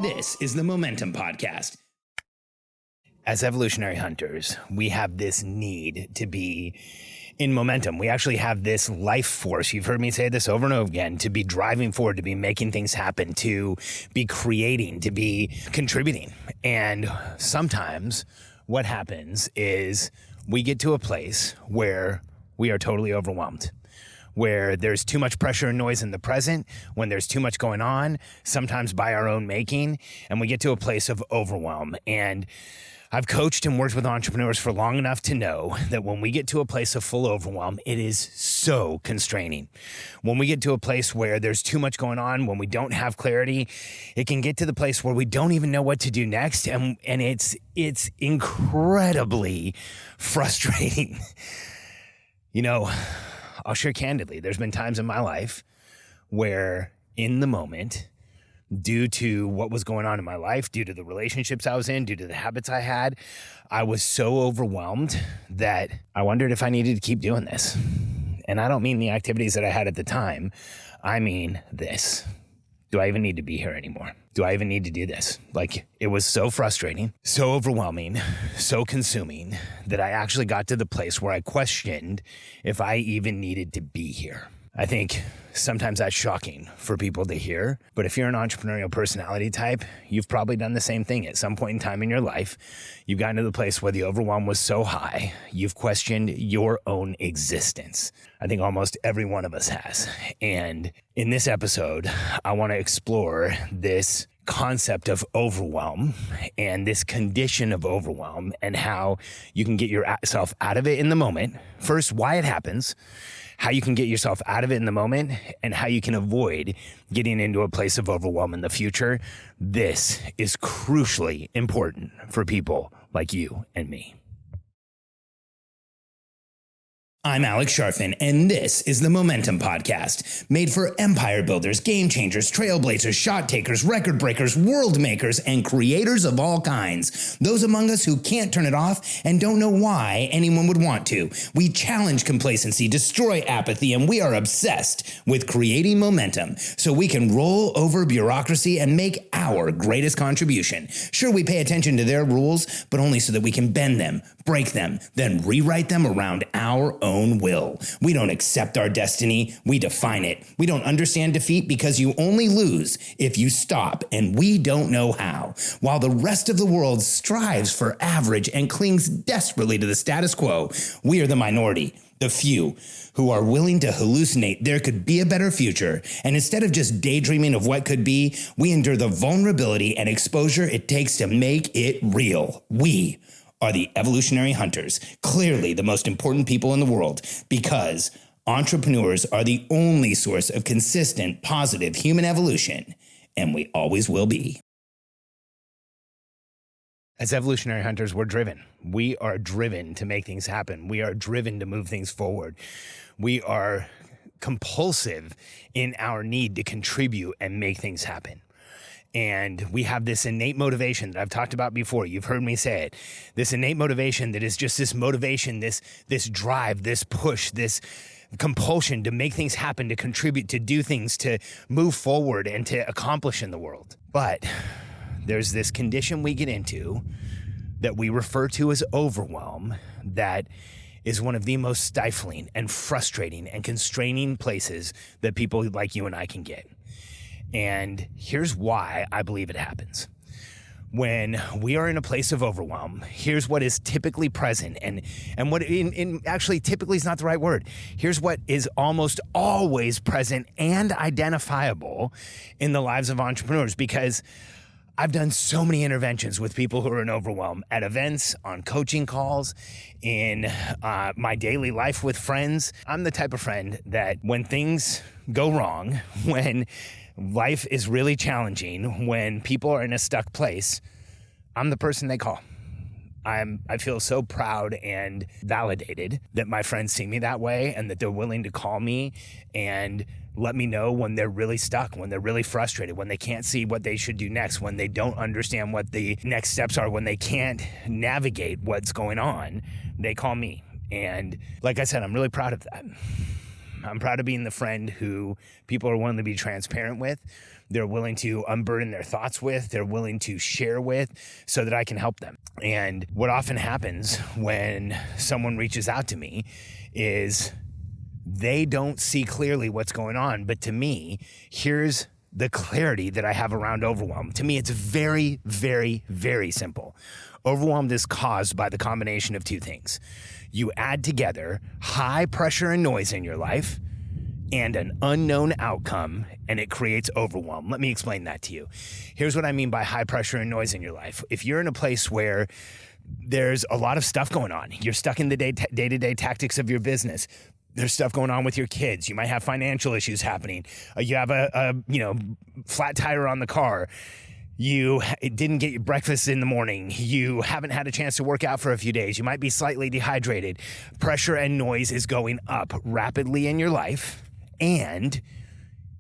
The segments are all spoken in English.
This is the Momentum Podcast. As evolutionary hunters, we have this need to be in momentum. We actually have this life force. You've heard me say this over and over again, to be driving forward, to be making things happen, to be creating, to be contributing. And sometimes what happens is we get to a place where we are totally overwhelmed, where there's too much pressure and noise in the present, when there's too much going on, sometimes by our own making, and we get to a place of overwhelm. And I've coached and worked with entrepreneurs for long enough to know that when we get to a place of full overwhelm, it is so constraining. When we get to a place where there's too much going on, when we don't have clarity, it can get to the place where we don't even know what to do next, and it's incredibly frustrating. You know, I'll share candidly, there's been times in my life where in the moment, due to what was going on in my life, due to the relationships I was in, due to the habits I had, I was so overwhelmed that I wondered if I needed to keep doing this. And I don't mean the activities that I had at the time. I mean this. Do I even need to be here anymore? Do I even need to do this? Like, it was so frustrating, so overwhelming, so consuming that I actually got to the place where I questioned if I even needed to be here. I think sometimes that's shocking for people to hear, but if you're an entrepreneurial personality type, you've probably done the same thing at some point in time in your life. You've gotten to the place where the overwhelm was so high, you've questioned your own existence. I think almost every one of us has. And in this episode, I want to explore this concept of overwhelm and this condition of overwhelm and how you can get yourself out of it in the moment. First, why it happens, how you can get yourself out of it in the moment, and how you can avoid getting into a place of overwhelm in the future. This is crucially important for people like you and me. I'm Alex Sharfin, and this is the Momentum Podcast, made for empire builders, game changers, trailblazers, shot takers, record breakers, world makers, and creators of all kinds. Those among us who can't turn it off and don't know why anyone would want to. We challenge complacency, destroy apathy, and we are obsessed with creating momentum so we can roll over bureaucracy and make our greatest contribution. Sure, we pay attention to their rules, but only so that we can bend them, break them, then rewrite them around our own will. We don't accept our destiny, we define it. We don't understand defeat because you only lose if you stop, and we don't know how. While the rest of the world strives for average and clings desperately to the status quo, we are the minority, the few, who are willing to hallucinate there could be a better future. And instead of just daydreaming of what could be, we endure the vulnerability and exposure it takes to make it real. We are the evolutionary hunters, clearly the most important people in the world, because entrepreneurs are the only source of consistent, positive human evolution, and we always will be. As evolutionary hunters, we're driven. We are driven to make things happen. We are driven to move things forward. We are compulsive in our need to contribute and make things happen. And we have this innate motivation that I've talked about before. You've heard me say it. This innate motivation that is just this motivation, this drive, this push, this compulsion to make things happen, to contribute, to do things, to move forward and to accomplish in the world. But there's this condition we get into that we refer to as overwhelm that is one of the most stifling and frustrating and constraining places that people like you and I can get. And here's why I believe it happens. When we are in a place of overwhelm, here's what is typically present, and what actually typically is not the right word. Here's what is almost always present and identifiable in the lives of entrepreneurs, because I've done so many interventions with people who are in overwhelm at events, on coaching calls, in my daily life with friends. I'm the type of friend that when things go wrong, when life is really challenging, when people are in a stuck place, I'm the person they call. I feel so proud and validated that my friends see me that way and that they're willing to call me and let me know when they're really stuck, when they're really frustrated, when they can't see what they should do next, when they don't understand what the next steps are, when they can't navigate what's going on, they call me. And like I said, I'm really proud of that. I'm proud of being the friend who people are willing to be transparent with, they're willing to unburden their thoughts with, they're willing to share with, so that I can help them. And what often happens when someone reaches out to me is they don't see clearly what's going on. But to me, here's the clarity that I have around overwhelm. To me, it's very, very, very simple. Overwhelm is caused by the combination of two things. You add together high pressure and noise in your life and an unknown outcome, and it creates overwhelm. Let me explain that to you. Here's what I mean by high pressure and noise in your life. If you're in a place where there's a lot of stuff going on, you're stuck in the day-to-day tactics of your business, there's stuff going on with your kids, you might have financial issues happening, you have a flat tire on the car, you didn't get your breakfast in the morning, you haven't had a chance to work out for a few days, you might be slightly dehydrated, pressure and noise is going up rapidly in your life, and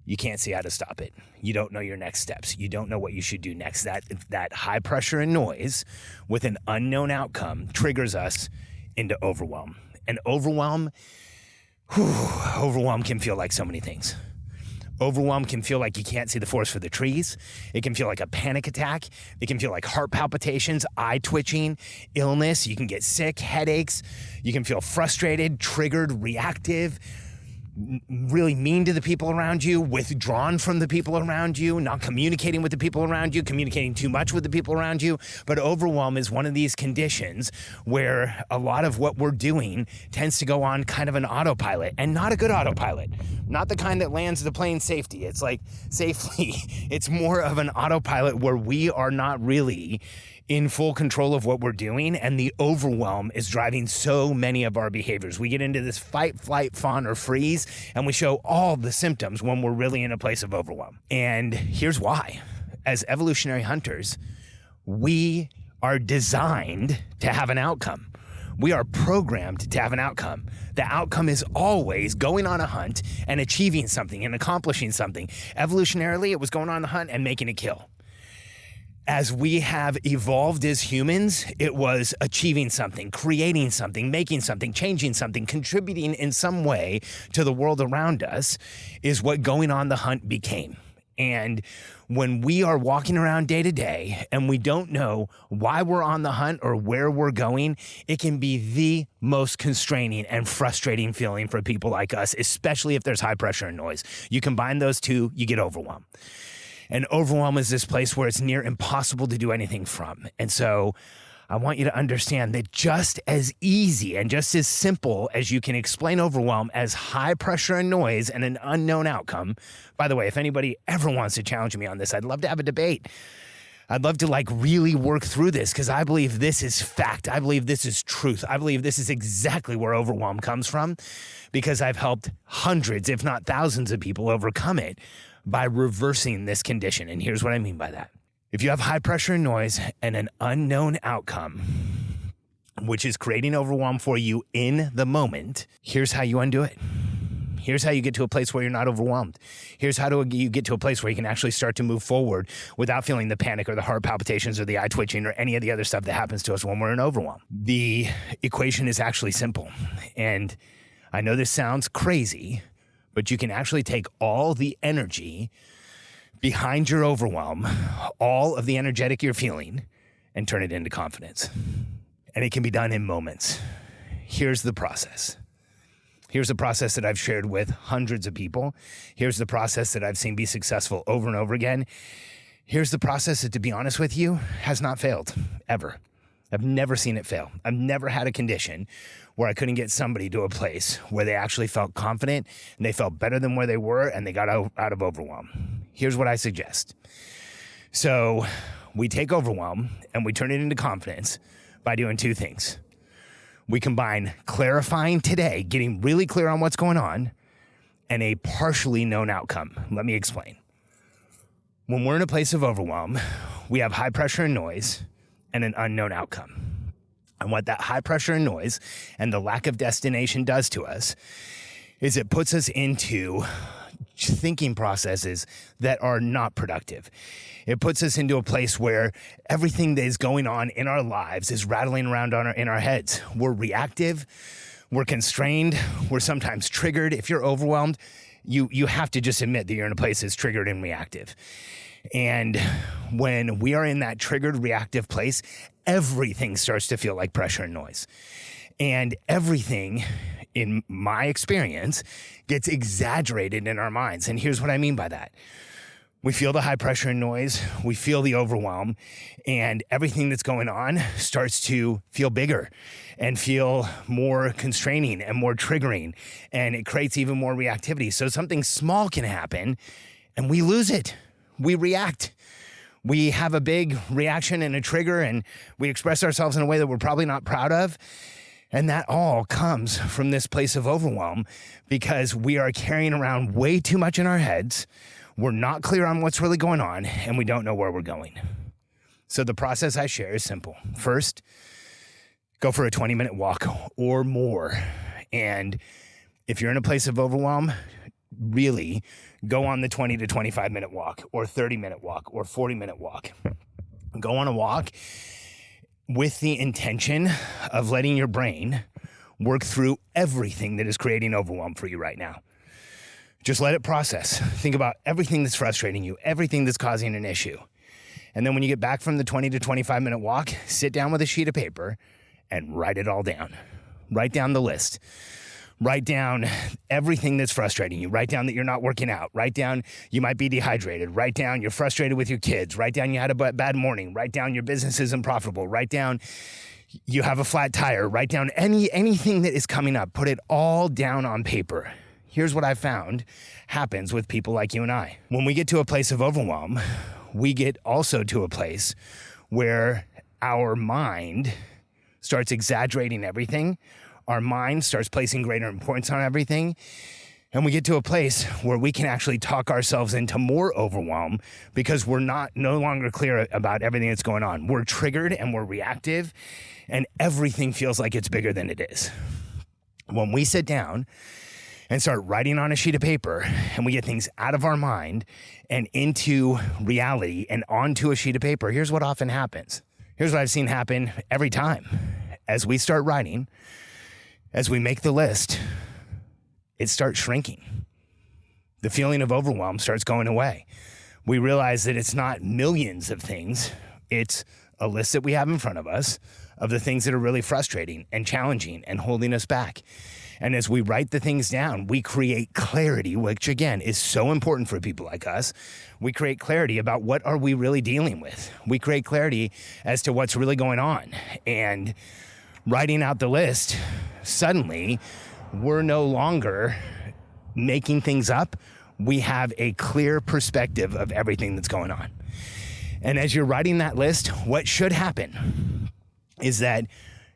you can't see how to stop it. You don't know your next steps. You don't know what you should do next. That high pressure and noise with an unknown outcome triggers us into overwhelm. And overwhelm can feel like so many things. Overwhelm can feel like you can't see the forest for the trees. It can feel like a panic attack. It can feel like heart palpitations, eye twitching, illness. You can get sick, headaches. You can feel frustrated, triggered, reactive, really mean to the people around you, withdrawn from the people around you, not communicating with the people around you, communicating too much with the people around you. But overwhelm is one of these conditions where a lot of what we're doing tends to go on kind of an autopilot, and not a good autopilot, not the kind that lands the plane safely. It's like safely. It's more of an autopilot where we are not really in full control of what we're doing, and the overwhelm is driving so many of our behaviors. We get into this fight, flight, fawn, or freeze, and we show all the symptoms when we're really in a place of overwhelm. And here's why. As evolutionary hunters, we are designed to have an outcome. We are programmed to have an outcome. The outcome is always going on a hunt and achieving something and accomplishing something. Evolutionarily, it was going on the hunt and making a kill. As we have evolved as humans, it was achieving something, creating something, making something, changing something, contributing in some way to the world around us is what going on the hunt became. And when we are walking around day to day and we don't know why we're on the hunt or where we're going, it can be the most constraining and frustrating feeling for people like us, especially if there's high pressure and noise. You combine those two, you get overwhelmed. And overwhelm is this place where it's near impossible to do anything from. And so I want you to understand that just as easy and just as simple as you can explain overwhelm as high pressure and noise and an unknown outcome. By the way, if anybody ever wants to challenge me on this, I'd love to have a debate. I'd love to really work through this, because I believe this is fact. I believe this is truth. I believe this is exactly where overwhelm comes from, because I've helped hundreds, if not thousands of people overcome it by reversing this condition. And here's what I mean by that. If you have high pressure and noise and an unknown outcome, which is creating overwhelm for you in the moment, here's how you undo it. Here's how you get to a place where you're not overwhelmed. Here's how you get to a place where you can actually start to move forward without feeling the panic or the heart palpitations or the eye twitching or any of the other stuff that happens to us when we're in overwhelm. The equation is actually simple. And I know this sounds crazy, but you can actually take all the energy behind your overwhelm, all of the energetic you're feeling, and turn it into confidence. And it can be done in moments. Here's the process. Here's the process that I've shared with hundreds of people. Here's the process that I've seen be successful over and over again. Here's the process that, to be honest with you, has not failed, ever. I've never seen it fail. I've never had a condition where I couldn't get somebody to a place where they actually felt confident and they felt better than where they were and they got out of overwhelm. Here's what I suggest. So we take overwhelm and we turn it into confidence by doing two things. We combine clarifying today, getting really clear on what's going on, and a partially known outcome. Let me explain. When we're in a place of overwhelm, we have high pressure and noise and an unknown outcome. And what that high pressure and noise and the lack of destination does to us is it puts us into thinking processes that are not productive. It puts us into a place where everything that is going on in our lives is rattling around in our heads. We're reactive, we're constrained, we're sometimes triggered. If you're overwhelmed, you have to just admit that you're in a place that's triggered and reactive. And when we are in that triggered reactive place, everything starts to feel like pressure and noise. And everything, in my experience, gets exaggerated in our minds. And here's what I mean by that. We feel the high pressure and noise, we feel the overwhelm, and everything that's going on starts to feel bigger and feel more constraining and more triggering, and it creates even more reactivity. So something small can happen and we lose it. We react. We have a big reaction and a trigger, and we express ourselves in a way that we're probably not proud of. And that all comes from this place of overwhelm because we are carrying around way too much in our heads. We're not clear on what's really going on, and we don't know where we're going. So the process I share is simple. First, go for a 20-minute walk or more. And if you're in a place of overwhelm, really go on the 20 to 25-minute walk or 30-minute walk or 40-minute walk. Go on a walk with the intention of letting your brain work through everything that is creating overwhelm for you right now. Just let it process. Think about everything that's frustrating you, everything that's causing an issue. And then when you get back from the 20 to 25-minute walk, sit down with a sheet of paper and write it all down. Write down the list. Write down everything that's frustrating you. Write down that you're not working out. Write down you might be dehydrated. Write down you're frustrated with your kids. Write down you had a bad morning. Write down your business isn't profitable. Write down you have a flat tire. Write down anything that is coming up. Put it all down on paper. Here's what I found happens with people like you and I. When we get to a place of overwhelm, we get also to a place where our mind starts exaggerating everything. Our mind starts placing greater importance on everything. And we get to a place where we can actually talk ourselves into more overwhelm because we're no longer clear about everything that's going on. We're triggered and we're reactive, and everything feels like it's bigger than it is. When we sit down and start writing on a sheet of paper and we get things out of our mind and into reality and onto a sheet of paper, here's what often happens. Here's what I've seen happen every time. As we start writing, as we make the list, it starts shrinking. The feeling of overwhelm starts going away. We realize that it's not millions of things. It's a list that we have in front of us of the things that are really frustrating and challenging and holding us back. And as we write the things down, we create clarity, which again is so important for people like us. We create clarity about what are we really dealing with. We create clarity as to what's really going on. And writing out the list, suddenly we're no longer making things up. We have a clear perspective of everything that's going on. And as you're writing that list, what should happen is that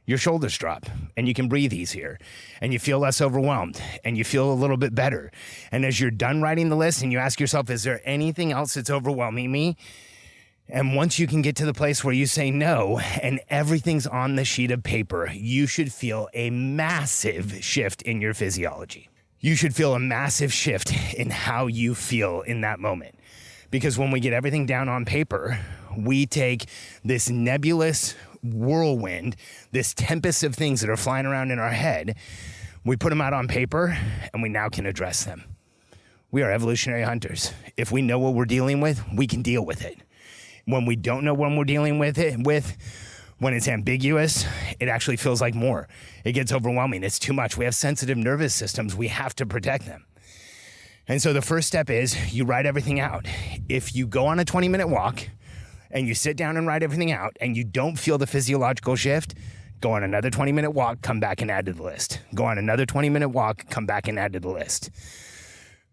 your shoulders drop and you can breathe easier and you feel less overwhelmed and you feel a little bit better. And as you're done writing the list and you ask yourself, is there anything else that's overwhelming me? And once you can get to the place where you say no and everything's on the sheet of paper, you should feel a massive shift in your physiology. You should feel a massive shift in how you feel in that moment. Because when we get everything down on paper, we take this nebulous whirlwind, this tempest of things that are flying around in our head, we put them out on paper and we now can address them. We are evolutionary hunters. If we know what we're dealing with, we can deal with it. When we don't know when we're dealing with it, when it's ambiguous, it actually feels like more. It gets overwhelming. It's too much. We have sensitive nervous systems. We have to protect them. And so the first step is you write everything out. If you go on a 20-minute walk and you sit down and write everything out and you don't feel the physiological shift, go on another 20-minute walk, come back and add to the list. Go on another 20-minute walk, come back and add to the list.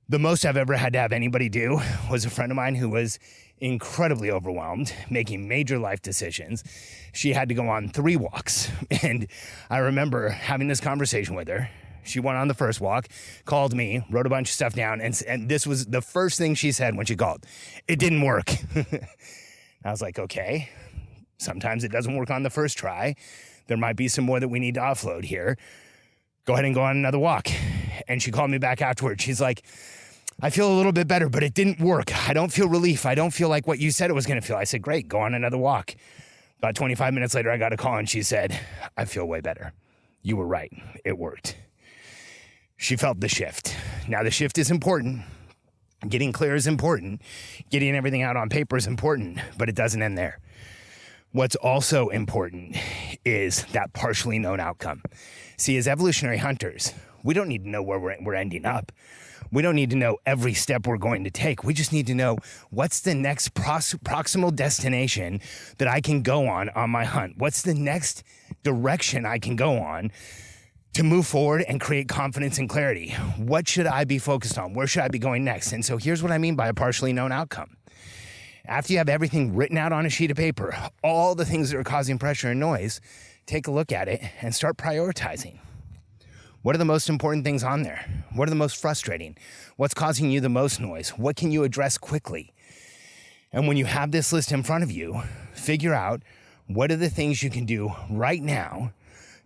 The most I've ever had to have anybody do was a friend of mine who was incredibly overwhelmed, making major life decisions. She had to go on 3 walks. And I remember having this conversation with her. She went on the first walk, called me, wrote a bunch of stuff down, and this was the first thing she said when she called. It didn't work. I was like, okay, sometimes it doesn't work on the first try. There might be some more that we need to offload here. Go ahead and go on another walk. And she called me back afterwards. She's like, I feel a little bit better, but it didn't work. I don't feel relief. I don't feel like what you said it was going to feel. I said, great, go on another walk. About 25 minutes later, I got a call and she said, I feel way better. You were right. It worked. She felt the shift. Now, the shift is important. Getting clear is important. Getting everything out on paper is important, but it doesn't end there. What's also important is that partially known outcome. See, as evolutionary hunters, we don't need to know where we're ending up. We don't need to know every step we're going to take. We just need to know what's the next proximal destination that I can go on my hunt. What's the next direction I can go on to move forward and create confidence and clarity? What should I be focused on? Where should I be going next? And so here's what I mean by a partially known outcome. After you have everything written out on a sheet of paper, all the things that are causing pressure and noise, take a look at it and start prioritizing. What are the most important things on there? What are the most frustrating? What's causing you the most noise? What can you address quickly? And when you have this list in front of you, figure out what are the things you can do right now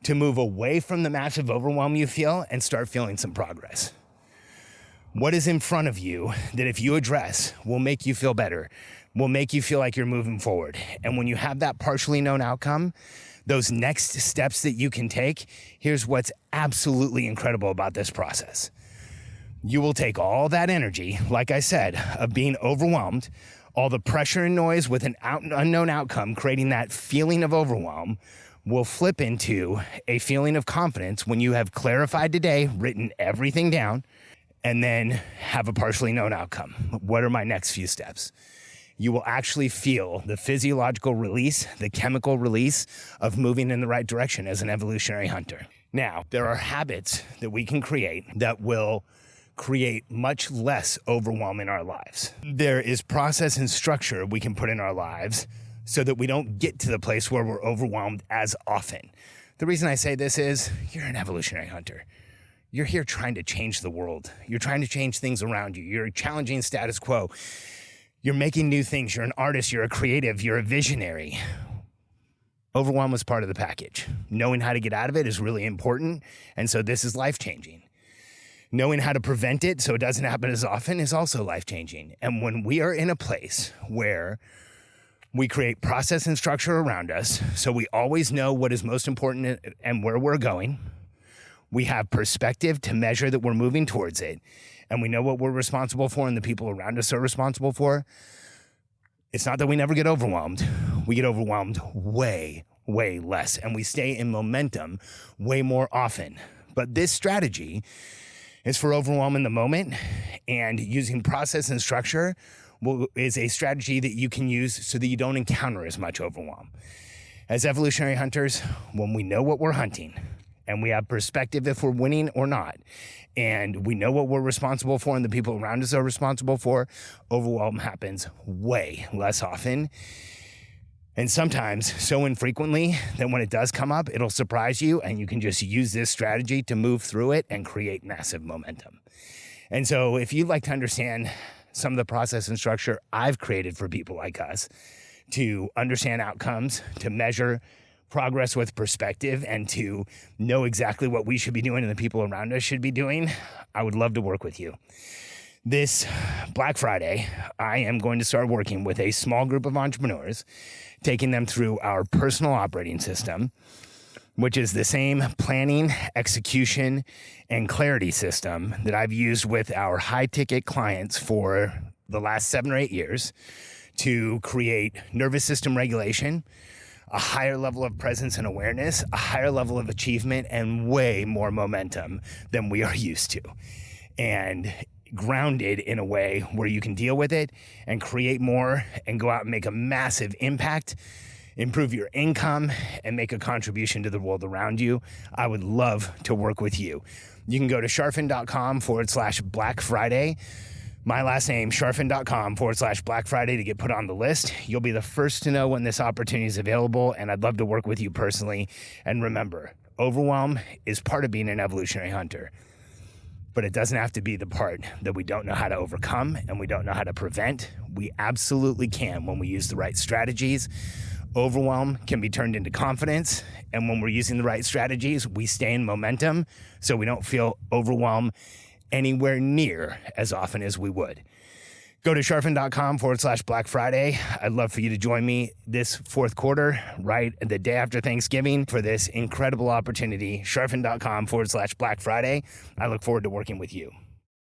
to move away from the massive overwhelm you feel and start feeling some progress. What is in front of you that if you address will make you feel better, will make you feel like you're moving forward? And when you have that partially known outcome, those next steps that you can take, here's what's absolutely incredible about this process. You will take all that energy, like I said, of being overwhelmed, all the pressure and noise with an unknown outcome, creating that feeling of overwhelm, will flip into a feeling of confidence when you have clarified today, written everything down, and then have a partially known outcome. What are my next few steps? You will actually feel the physiological release, the chemical release of moving in the right direction as an evolutionary hunter. Now, there are habits that we can create that will create much less overwhelm in our lives. There is process and structure we can put in our lives so that we don't get to the place where we're overwhelmed as often. The reason I say this is you're an evolutionary hunter. You're here trying to change the world. You're trying to change things around you. You're challenging status quo. You're making new things. You're an artist. You're a creative. You're a visionary. Overwhelm is part of the package. Knowing how to get out of it is really important. And so this is life-changing. Knowing how to prevent it so it doesn't happen as often is also life-changing. And when we are in a place where we create process and structure around us, so we always know what is most important and where we're going, we have perspective to measure that we're moving towards it, and we know what we're responsible for and the people around us are responsible for, it's not that we never get overwhelmed. We get overwhelmed way, way less, and we stay in momentum way more often. But this strategy is for overwhelm in the moment, and using process and structure is a strategy that you can use so that you don't encounter as much overwhelm. As evolutionary hunters, when we know what we're hunting, and we have perspective if we're winning or not, and we know what we're responsible for and the people around us are responsible for, overwhelm happens way less often. And sometimes so infrequently that when it does come up, it'll surprise you, and you can just use this strategy to move through it and create massive momentum. And so if you'd like to understand some of the process and structure I've created for people like us to understand outcomes, to measure progress with perspective, and to know exactly what we should be doing and the people around us should be doing, I would love to work with you. This Black Friday, I am going to start working with a small group of entrepreneurs, taking them through our personal operating system, which is the same planning, execution, and clarity system that I've used with our high-ticket clients for the last 7 or 8 years to create nervous system regulation, a higher level of presence and awareness, a higher level of achievement, and way more momentum than we are used to. And grounded in a way where you can deal with it and create more and go out and make a massive impact, improve your income, and make a contribution to the world around you. I would love to work with you. You can go to sharfin.com/Black Friday. My last name, sharfin.com/Black Friday to get put on the list. You'll be the first to know when this opportunity is available, and I'd love to work with you personally. And remember, overwhelm is part of being an evolutionary hunter, but it doesn't have to be the part that we don't know how to overcome and we don't know how to prevent. We absolutely can when we use the right strategies. Overwhelm can be turned into confidence, and when we're using the right strategies, we stay in momentum so we don't feel overwhelmed anywhere near as often as we would. Go to sharfen.com/Black Friday. I'd love for you to join me this fourth quarter, right the day after Thanksgiving, for this incredible opportunity. Sharfen.com/Black Friday. I look forward to working with you.